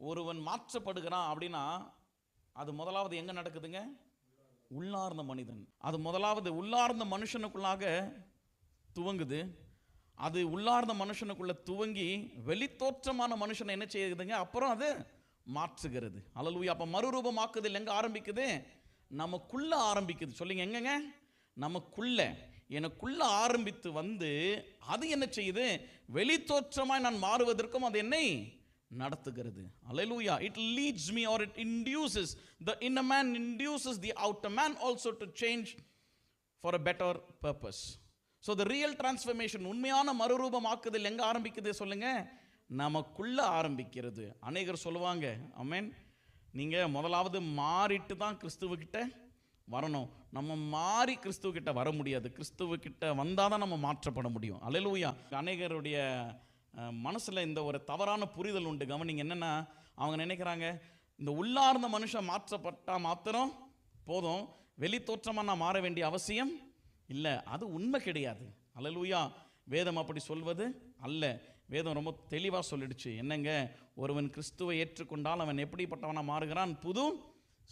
ஒருவன் மாற்றப்படுகிறான் அப்படின்னா அது முதலாவது எங்க நடக்குதுங்க? உள்ளார்ந்த மனிதன். அது முதலாவது உள்ளார்ந்த மனுஷனுக்குள்ளாக துவங்குது. அது உள்ளார்ந்த மனுஷனுக்குள்ள துவங்கி வெளித்தோற்றமான மனுஷனை என்ன செய்யுதுங்க? அப்புறம் அது மாற்றுகிறது. அல்லேலூயா. அப்ப மறுரூபமாக்குதல் எங்க ஆரம்பிக்குது? நமக்குள்ள ஆரம்பிக்குது. சொல்லுங்க, எங்கங்க? நமக்குள்ள. எனக்குள்ள ஆரம்பித்து வந்து அது என்ன செய்யுது? வெளித்தோற்றமாய் நான் மாறுவதற்கும் அது என்னை நடத்துகிறது. அல்லேலூயா. It leads me, or it induces, the inner man induces the outer man also to change for a better purpose. So the real transformation, உண்மையான மறுரூபமாக்குதல் எங்க ஆரம்பிக்குது சொல்லுங்க? நமக்குள்ள ஆரம்பிக்கிறது. அநேகர் சொல்லுவாங்க, ஆமென், நீங்க முதலாவது மாறிட்டு தான் கிறிஸ்துவுக்கிட்ட வரணும். நம்ம மாறி கிறிஸ்துவக்கிட்ட வர முடியாது. கிறிஸ்துவக்கிட்ட வந்தால் தான் நம்ம மாற்றப்பட முடியும். அல்லேலூயா. அநேகருடைய மனசில் இந்த ஒரு தவறான புரிதல் உண்டு. கவனிங்க, என்னென்னா அவங்க நினைக்கிறாங்க, இந்த உள்ளார்ந்த மனுஷன் மாற்றப்பட்டால் மாத்திரம் போதும், வெளி தோற்றமாக நான் மாற வேண்டிய அவசியம் இல்லை. அது உண்மை கிடையாது. அல்லேலூயா. வேதம் அப்படி சொல்வது அல்ல. வேதம் ரொம்ப தெளிவாக சொல்லிடுச்சு. என்னங்க, ஒருவன் கிறிஸ்துவை ஏற்றுக்கொண்டால் அவன் எப்படிப்பட்டவனாக மாறுகிறான்? புது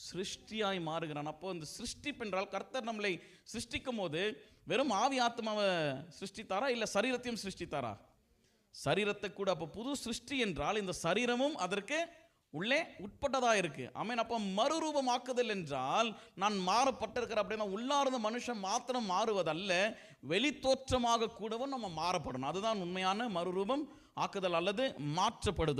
சிருஷ்டியாய் மாறுகிறான். அப்போ இந்த சிருஷ்டிப்பு என்றால் கர்த்தர் நம்மளை சிருஷ்டிக்கும் போது வெறும் ஆவி ஆத்மாவை சிருஷ்டித்தாரா, இல்லை சரீரத்தையும் சிருஷ்டித்தாரா? சரீரத்தை கூட. அப்போ புது சிருஷ்டி என்றால் இந்த சரீரமும் அதற்கு உள்ளே உட்பட்டதாக இருக்கு. ஆமென். அப்போ மறுரூபமாக்குதல் என்றால் நான் மாறப்பட்டிருக்கிற அப்படின்னா உள்ளார்ந்த மனுஷன் மாத்திரம் மாறுவதல்ல, வெளித்தோற்றமாக கூடவும் நம்ம மாறப்படணும். அதுதான் உண்மையான மறுரூபம் ஆக்குதல் அல்லது மாற்றப்படுதல்.